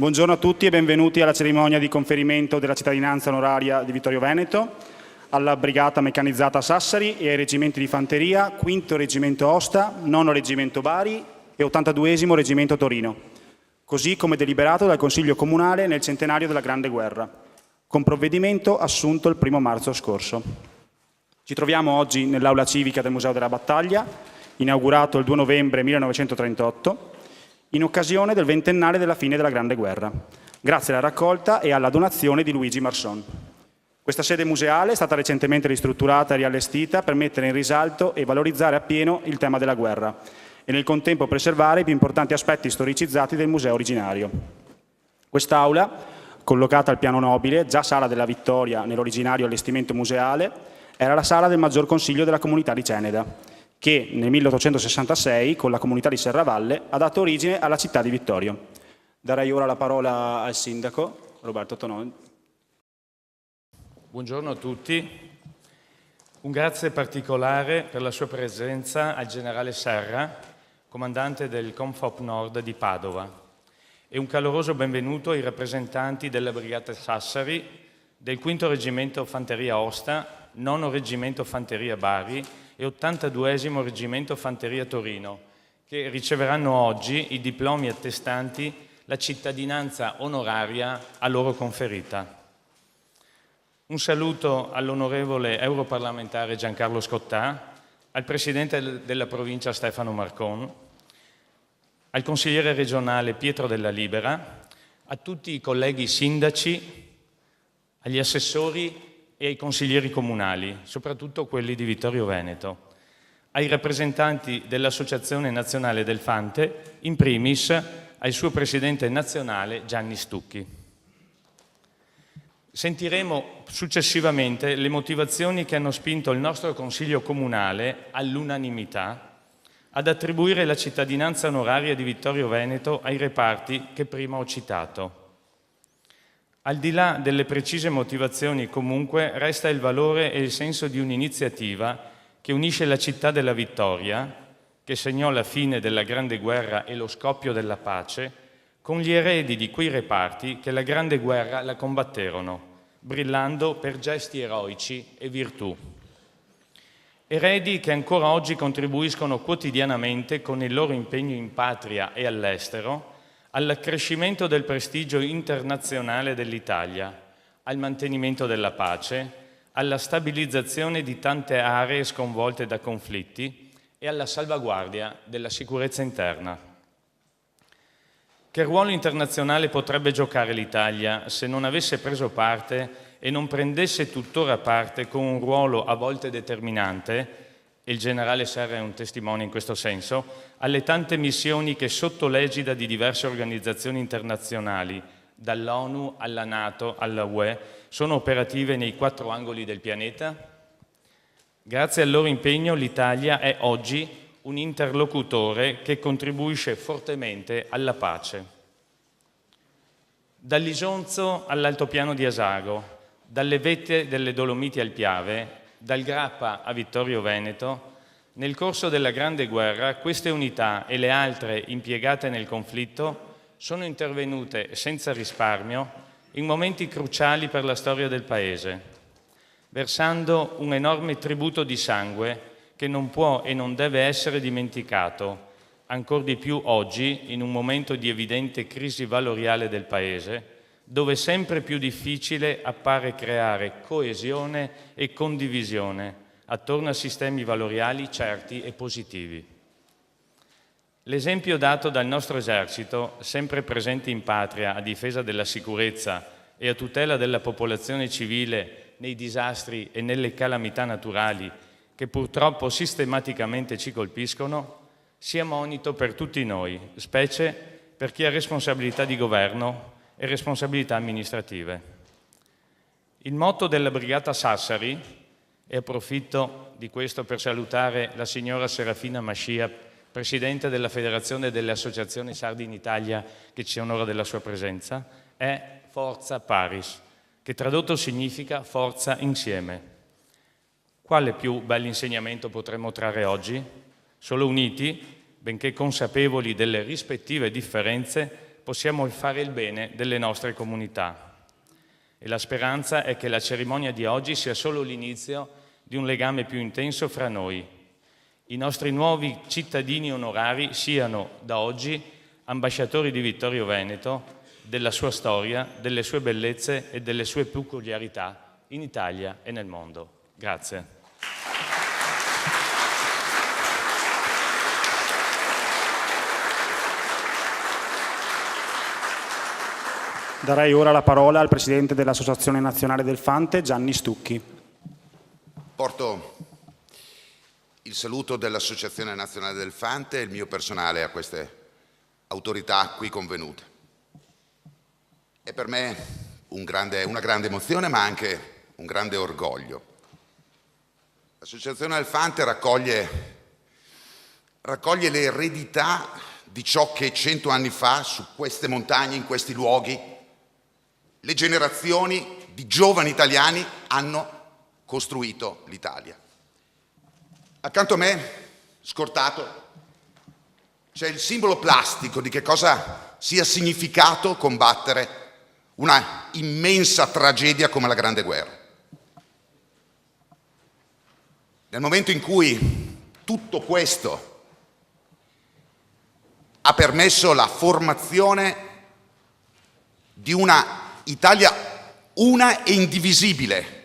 Buongiorno a tutti e benvenuti alla cerimonia di conferimento della cittadinanza onoraria di Vittorio Veneto, alla Brigata Meccanizzata Sassari e ai reggimenti di fanteria, 5° Reggimento Osta, 9° Reggimento Bari e 82° Reggimento Torino, così come deliberato dal Consiglio Comunale nel centenario della Grande Guerra, con provvedimento assunto il 1° marzo scorso. Ci troviamo oggi nell'Aula Civica del Museo della Battaglia, inaugurato il 2 novembre 1938, in occasione del 20ennale della fine della Grande Guerra, grazie alla raccolta e alla donazione di Luigi Marson. Questa sede museale è stata recentemente ristrutturata e riallestita per mettere in risalto e valorizzare appieno il tema della guerra e nel contempo preservare i più importanti aspetti storicizzati del museo originario. Quest'aula, collocata al piano nobile, già Sala della Vittoria nell'originario allestimento museale, era la sala del Maggior Consiglio della Comunità di Ceneda, che nel 1866, con la comunità di Serravalle, ha dato origine alla città di Vittorio. Darei ora la parola al sindaco, Roberto Tonò. Buongiorno a tutti. Un grazie particolare per la sua presenza al generale Serra, comandante del Confop Nord di Padova, e un caloroso benvenuto ai rappresentanti della Brigata Sassari, del 5° Reggimento Fanteria Osta, 9° Reggimento Fanteria Bari e 82° Reggimento Fanteria Torino, che riceveranno oggi i diplomi attestanti la cittadinanza onoraria a loro conferita. Un saluto all'onorevole europarlamentare Giancarlo Scottà, al presidente della provincia Stefano Marcon, al consigliere regionale Pietro Della Libera, a tutti i colleghi sindaci, agli assessori e ai consiglieri comunali, soprattutto quelli di Vittorio Veneto, ai rappresentanti dell'Associazione Nazionale del Fante, in primis al suo presidente nazionale Gianni Stucchi. Sentiremo successivamente le motivazioni che hanno spinto il nostro Consiglio Comunale all'unanimità ad attribuire la cittadinanza onoraria di Vittorio Veneto ai reparti che prima ho citato. Al di là delle precise motivazioni, comunque, resta il valore e il senso di un'iniziativa che unisce la città della vittoria, che segnò la fine della Grande Guerra e lo scoppio della pace, con gli eredi di quei reparti che la Grande Guerra la combatterono, brillando per gesti eroici e virtù. Eredi che ancora oggi contribuiscono quotidianamente con il loro impegno in patria e all'estero all'accrescimento del prestigio internazionale dell'Italia, al mantenimento della pace, alla stabilizzazione di tante aree sconvolte da conflitti e alla salvaguardia della sicurezza interna. Che ruolo internazionale potrebbe giocare l'Italia se non avesse preso parte e non prendesse tuttora parte con un ruolo a volte determinante, e il generale Serra è un testimone in questo senso, alle tante missioni che sotto l'egida di diverse organizzazioni internazionali, dall'ONU alla NATO alla UE, sono operative nei 4 angoli del pianeta? Grazie al loro impegno l'Italia è oggi un interlocutore che contribuisce fortemente alla pace. Dall'Isonzo all'altopiano di Asago, dalle vette delle Dolomiti al Piave, dal Grappa a Vittorio Veneto, nel corso della Grande Guerra queste unità e le altre impiegate nel conflitto sono intervenute senza risparmio in momenti cruciali per la storia del Paese, versando un enorme tributo di sangue che non può e non deve essere dimenticato, ancor di più oggi in un momento di evidente crisi valoriale del Paese, dove sempre più difficile appare creare coesione e condivisione attorno a sistemi valoriali certi e positivi. L'esempio dato dal nostro esercito, sempre presente in patria a difesa della sicurezza e a tutela della popolazione civile nei disastri e nelle calamità naturali che purtroppo sistematicamente ci colpiscono, sia monito per tutti noi, specie per chi ha responsabilità di governo e responsabilità amministrative. Il motto della Brigata Sassari, e approfitto di questo per salutare la signora Serafina Mascia, Presidente della Federazione delle Associazioni Sardi in Italia, che ci onora della sua presenza, è Forza Paris, che tradotto significa forza insieme. Quale più bell'insegnamento potremmo trarre oggi? Solo uniti, benché consapevoli delle rispettive differenze, possiamo fare il bene delle nostre comunità. E la speranza è che la cerimonia di oggi sia solo l'inizio di un legame più intenso fra noi. I nostri nuovi cittadini onorari siano da oggi ambasciatori di Vittorio Veneto, della sua storia, delle sue bellezze e delle sue peculiarità in Italia e nel mondo. Grazie. Darei ora la parola al Presidente dell'Associazione Nazionale del Fante, Gianni Stucchi. Porto il saluto dell'Associazione Nazionale del Fante e il mio personale a queste autorità qui convenute. È per me una grande emozione, ma anche un grande orgoglio. L'Associazione del Fante raccoglie l'eredità di ciò che 100 anni fa, su queste montagne, in questi luoghi, le generazioni di giovani italiani hanno costruito l'Italia. Accanto a me, scortato, c'è il simbolo plastico di che cosa sia significato combattere una immensa tragedia come la Grande Guerra. Nel momento in cui tutto questo ha permesso la formazione di una Italia una e indivisibile,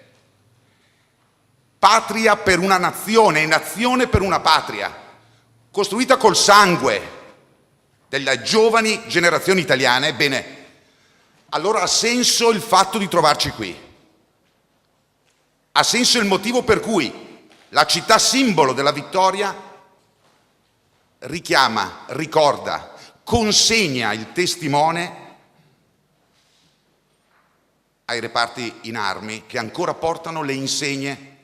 patria per una nazione e nazione per una patria, costruita col sangue delle giovani generazioni italiane, bene, allora ha senso il fatto di trovarci qui. Ha senso il motivo per cui la città simbolo della vittoria richiama, ricorda, consegna il testimone ai reparti in armi che ancora portano le insegne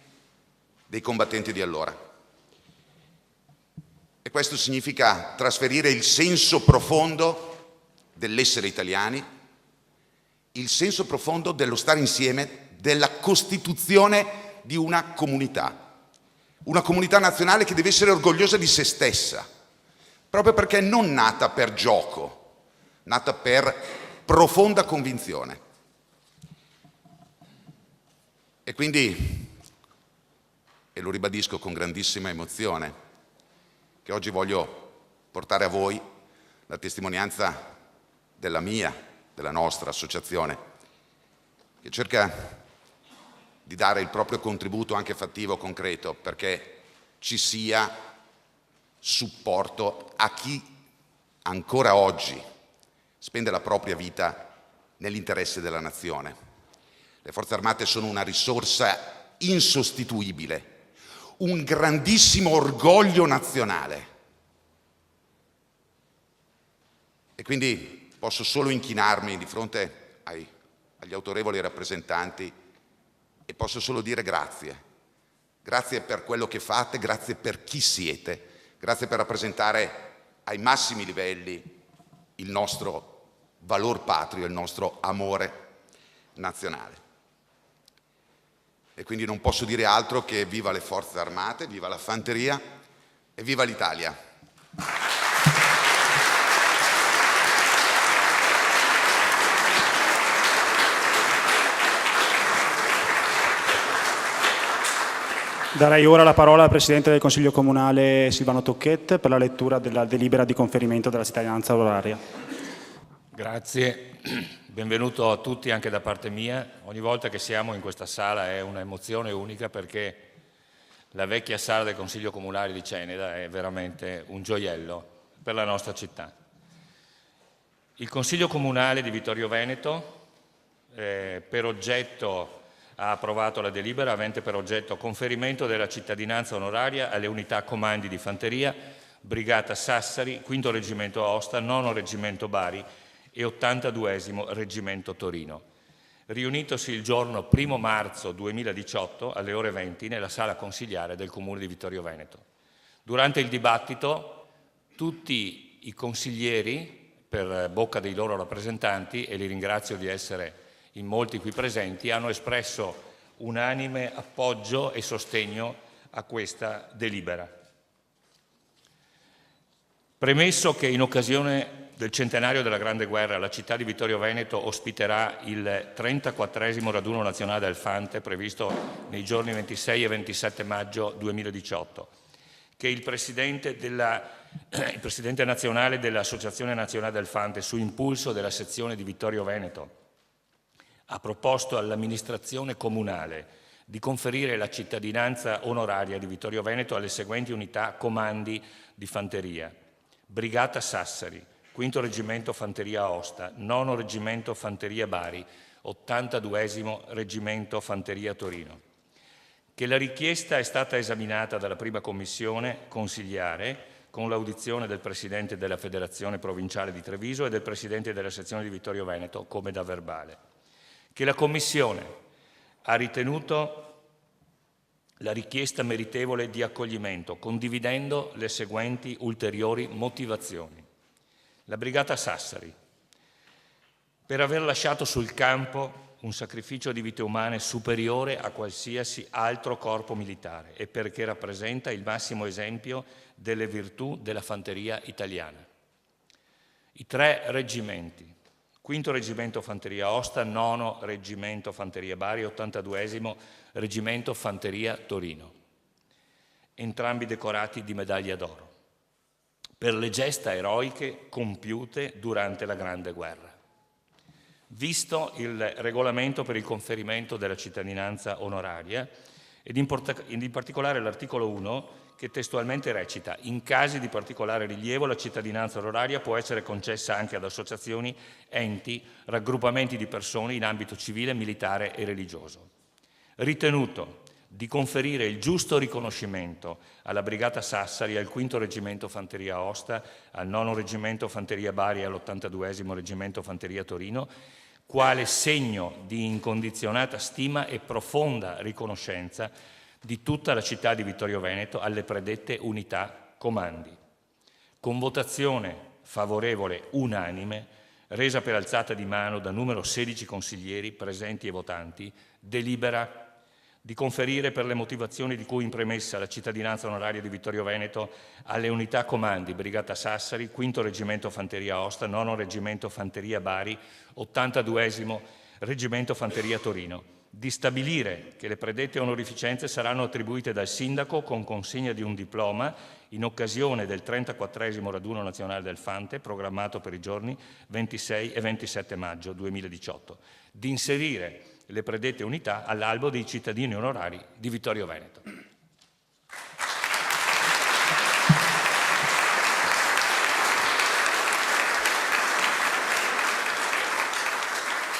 dei combattenti di allora. E questo significa trasferire il senso profondo dell'essere italiani, il senso profondo dello stare insieme, della costituzione di una comunità nazionale che deve essere orgogliosa di se stessa, proprio perché è non nata per gioco, nata per profonda convinzione. E quindi, e lo ribadisco con grandissima emozione, che oggi voglio portare a voi la testimonianza della nostra associazione, che cerca di dare il proprio contributo anche fattivo, concreto, perché ci sia supporto a chi ancora oggi spende la propria vita nell'interesse della nazione. Le Forze Armate sono una risorsa insostituibile, un grandissimo orgoglio nazionale. E quindi posso solo inchinarmi di fronte agli autorevoli rappresentanti e posso solo dire grazie. Grazie per quello che fate, grazie per chi siete, grazie per rappresentare ai massimi livelli il nostro valor patrio, il nostro amore nazionale. E quindi non posso dire altro che viva le Forze Armate, viva la Fanteria e viva l'Italia. Darei ora la parola al Presidente del Consiglio Comunale Silvano Tocchette per la lettura della delibera di conferimento della cittadinanza onoraria. Grazie, benvenuto a tutti anche da parte mia. Ogni volta che siamo in questa sala è un'emozione unica perché la vecchia sala del Consiglio Comunale di Ceneda è veramente un gioiello per la nostra città. Il Consiglio Comunale di Vittorio Veneto per oggetto ha approvato la delibera avente per oggetto conferimento della cittadinanza onoraria alle unità comandi di fanteria, Brigata Sassari, 5° Reggimento Aosta, 9° Reggimento Bari e 82° Reggimento Torino, riunitosi il giorno 1 marzo 2018 alle ore 20 nella sala consigliare del Comune di Vittorio Veneto. Durante il dibattito tutti i consiglieri, per bocca dei loro rappresentanti, e li ringrazio di essere in molti qui presenti, hanno espresso unanime appoggio e sostegno a questa delibera. Premesso che in occasione del centenario della Grande Guerra, la città di Vittorio Veneto ospiterà il 34esimo raduno nazionale del Fante, previsto nei giorni 26 e 27 maggio 2018, che il presidente nazionale dell'Associazione Nazionale del Fante, su impulso della sezione di Vittorio Veneto, ha proposto all'amministrazione comunale di conferire la cittadinanza onoraria di Vittorio Veneto alle seguenti unità comandi di fanteria: Brigata Sassari, 5° Reggimento Fanteria Aosta, 9° Reggimento Fanteria Bari, 82° Reggimento Fanteria Torino. Che la richiesta è stata esaminata dalla prima commissione consiliare con l'audizione del Presidente della Federazione Provinciale di Treviso e del Presidente della sezione di Vittorio Veneto, come da verbale. Che la Commissione ha ritenuto la richiesta meritevole di accoglimento, condividendo le seguenti ulteriori motivazioni. La Brigata Sassari, per aver lasciato sul campo un sacrificio di vite umane superiore a qualsiasi altro corpo militare e perché rappresenta il massimo esempio delle virtù della fanteria italiana. I 3 reggimenti: 5° Reggimento Fanteria Aosta, 9° Reggimento Fanteria Bari, 82° Reggimento Fanteria Torino, entrambi decorati di medaglia d'oro per le gesta eroiche compiute durante la Grande Guerra. Visto il regolamento per il conferimento della cittadinanza onoraria ed in particolare l'articolo 1, che testualmente recita: in casi di particolare rilievo la cittadinanza onoraria può essere concessa anche ad associazioni, enti, raggruppamenti di persone in ambito civile, militare e religioso. Ritenuto di conferire il giusto riconoscimento alla Brigata Sassari, al 5° Reggimento Fanteria Aosta, al 9° Reggimento Fanteria Bari e all'82° Reggimento Fanteria Torino, quale segno di incondizionata stima e profonda riconoscenza di tutta la città di Vittorio Veneto alle predette unità comandi. Con votazione favorevole unanime, resa per alzata di mano da numero 16 consiglieri presenti e votanti, delibera di conferire, per le motivazioni di cui in premessa, la cittadinanza onoraria di Vittorio Veneto alle unità comandi Brigata Sassari, 5° Reggimento Fanteria Aosta, 9° Reggimento Fanteria Bari, 82° Reggimento Fanteria Torino, di stabilire che le predette onorificenze saranno attribuite dal Sindaco con consegna di un diploma in occasione del 34esimo raduno nazionale del Fante, programmato per i giorni 26 e 27 maggio 2018, di inserire le predette unità all'albo dei cittadini onorari di Vittorio Veneto.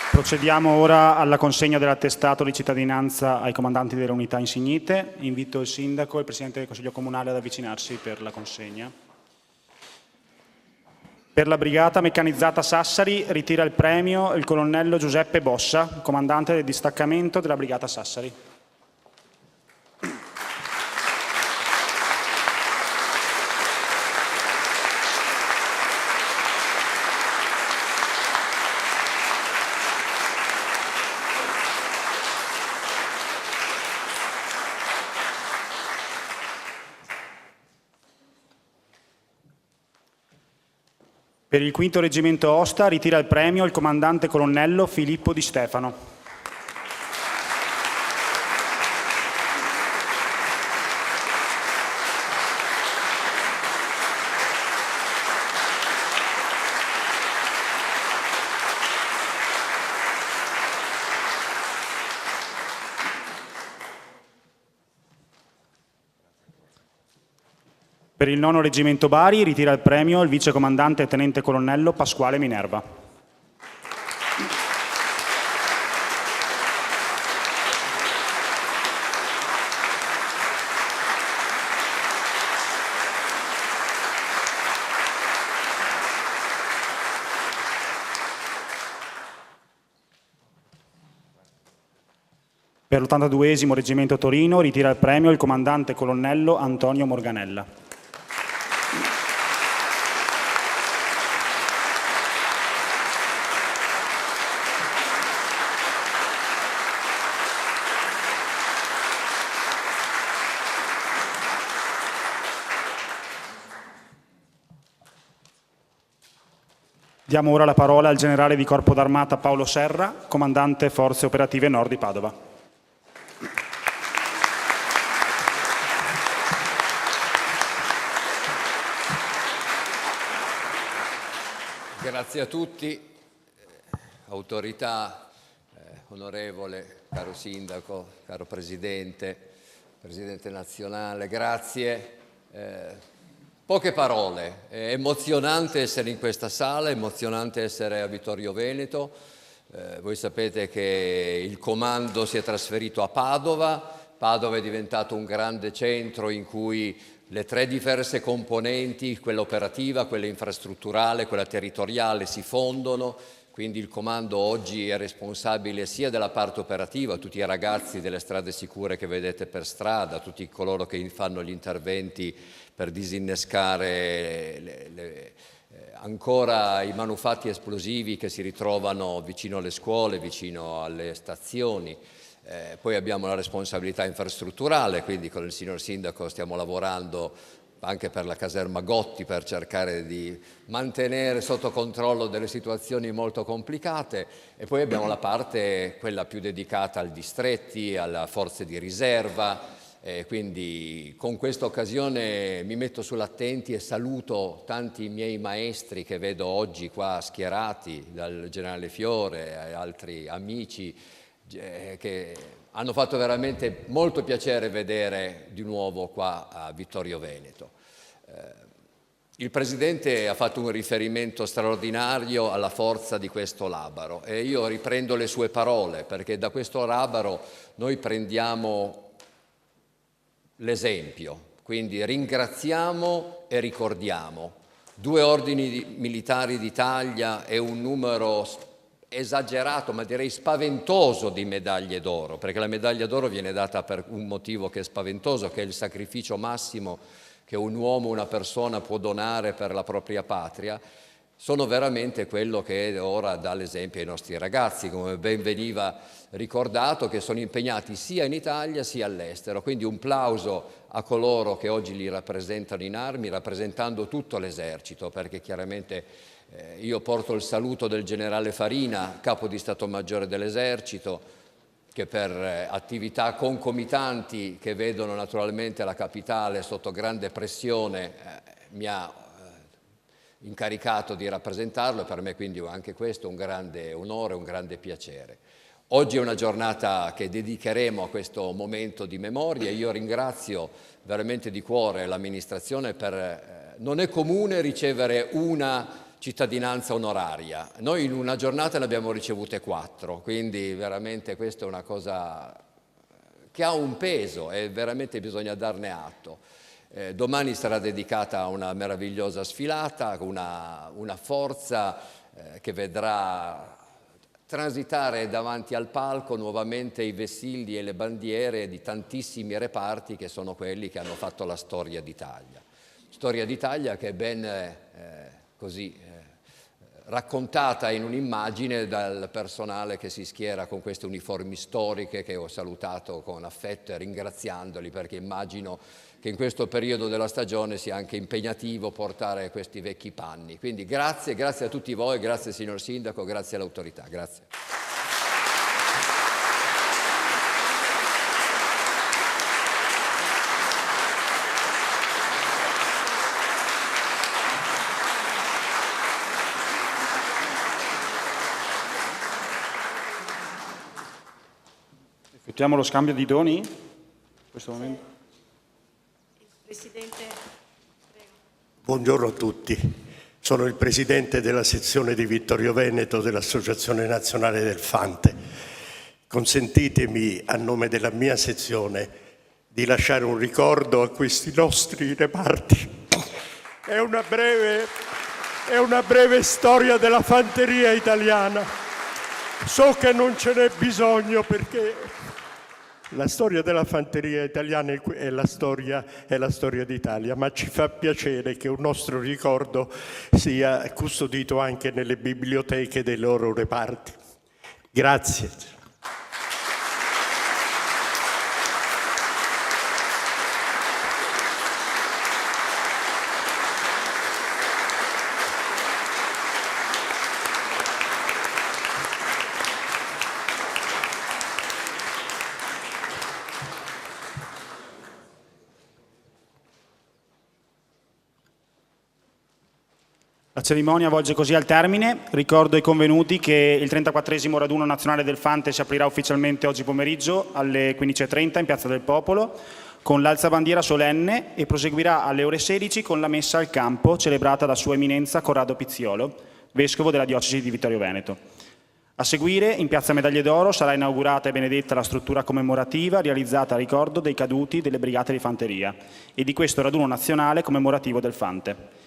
Procediamo ora alla consegna dell'attestato di cittadinanza ai comandanti delle unità insignite. Invito il Sindaco e il Presidente del Consiglio Comunale ad avvicinarsi per la consegna. Per la Brigata Meccanizzata Sassari ritira il premio il colonnello Giuseppe Bossa, comandante del distaccamento della Brigata Sassari. Per il 5° Reggimento Aosta ritira il premio il comandante colonnello Filippo Di Stefano. Per il 9° Reggimento Bari ritira il premio il vicecomandante tenente colonnello Pasquale Minerva. Per l'82esimo Reggimento Torino ritira il premio il comandante colonnello Antonio Morganella. Diamo ora la parola al generale di Corpo d'Armata Paolo Serra, comandante Forze Operative Nord di Padova. Grazie a tutti, autorità, onorevole, caro sindaco, caro presidente nazionale, grazie. Poche parole, è emozionante essere in questa sala, è emozionante essere a Vittorio Veneto. Voi sapete che il comando si è trasferito a Padova. Padova è diventato un grande centro in cui le tre diverse componenti, quella operativa, quella infrastrutturale, quella territoriale, si fondono. Quindi il comando oggi è responsabile sia della parte operativa, tutti i ragazzi delle strade sicure che vedete per strada, tutti coloro che fanno gli interventi per disinnescare ancora i manufatti esplosivi che si ritrovano vicino alle scuole, vicino alle stazioni. Poi abbiamo la responsabilità infrastrutturale, quindi con il signor sindaco stiamo lavorando anche per la caserma Gotti per cercare di mantenere sotto controllo delle situazioni molto complicate, e poi abbiamo la parte, quella più dedicata ai distretti, alle forze di riserva. Quindi con questa occasione mi metto sull'attenti e saluto tanti miei maestri che vedo oggi qua schierati, dal generale Fiore e altri amici che hanno fatto veramente molto piacere vedere di nuovo qua a Vittorio Veneto. Il Presidente ha fatto un riferimento straordinario alla forza di questo labaro e io riprendo le sue parole, perché da questo labaro noi prendiamo l'esempio, quindi ringraziamo e ricordiamo. 2 ordini militari d'Italia e un numero esagerato, ma direi spaventoso, di medaglie d'oro, perché la medaglia d'oro viene data per un motivo che è spaventoso, che è il sacrificio massimo che un uomo, una persona può donare per la propria patria. Sono veramente quello che ora dà l'esempio ai nostri ragazzi, come ben veniva ricordato, che sono impegnati sia in Italia sia all'estero. Quindi un plauso a coloro che oggi li rappresentano in armi, rappresentando tutto l'esercito, perché chiaramente io porto il saluto del generale Farina, capo di Stato Maggiore dell'Esercito, che per attività concomitanti che vedono naturalmente la capitale sotto grande pressione mi ha incaricato di rappresentarlo, e per me quindi anche questo è un grande onore, un grande piacere. Oggi è una giornata che dedicheremo a questo momento di memoria. Io ringrazio veramente di cuore l'amministrazione non è comune ricevere una cittadinanza onoraria. Noi in una giornata ne abbiamo ricevute 4, quindi veramente questa è una cosa che ha un peso e veramente bisogna darne atto. Domani sarà dedicata a una meravigliosa sfilata, una forza che vedrà transitare davanti al palco nuovamente i vessilli e le bandiere di tantissimi reparti che sono quelli che hanno fatto la storia d'Italia. Storia d'Italia che è ben raccontata in un'immagine dal personale che si schiera con queste uniformi storiche, che ho salutato con affetto e ringraziandoli, perché immagino che in questo periodo della stagione sia anche impegnativo portare questi vecchi panni. Quindi grazie a tutti voi, grazie signor Sindaco, grazie all'autorità. Grazie. Effettuiamo lo scambio di doni in questo momento. Presidente, prego. Buongiorno a tutti, sono il Presidente della sezione di Vittorio Veneto dell'Associazione Nazionale del Fante. Consentitemi, a nome della mia sezione, di lasciare un ricordo a questi nostri reparti. È una breve storia della fanteria italiana. So che non ce n'è bisogno, perché la storia della fanteria italiana è la storia d'Italia, ma ci fa piacere che un nostro ricordo sia custodito anche nelle biblioteche dei loro reparti. Grazie. La cerimonia volge così al termine. Ricordo ai convenuti che il 34esimo raduno nazionale del Fante si aprirà ufficialmente oggi pomeriggio alle 15:30 in Piazza del Popolo con l'alzabandiera solenne e proseguirà alle ore 16 con la messa al campo celebrata da Sua Eminenza Corrado Pizziolo, vescovo della diocesi di Vittorio Veneto. A seguire, in Piazza Medaglie d'Oro, sarà inaugurata e benedetta la struttura commemorativa realizzata a ricordo dei caduti delle brigate di fanteria e di questo raduno nazionale commemorativo del Fante.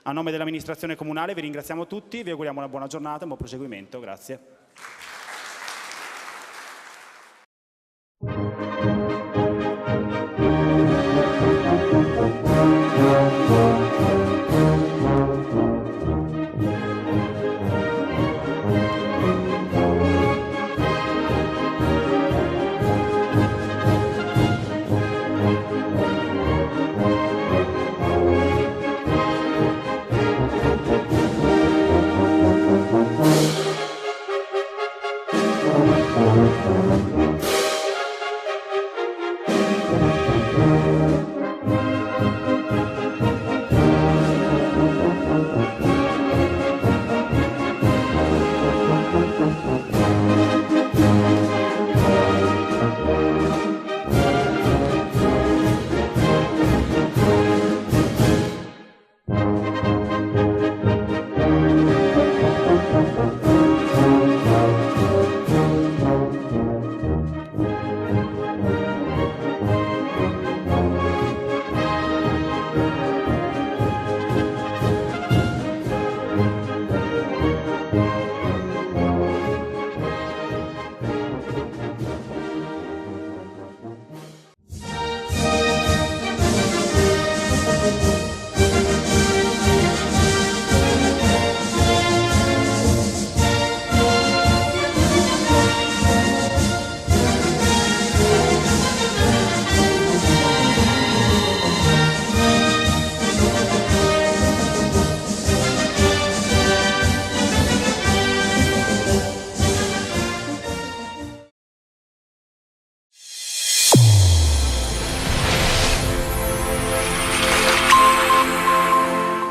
A nome dell'amministrazione comunale vi ringraziamo tutti, vi auguriamo una buona giornata, un buon proseguimento. Grazie.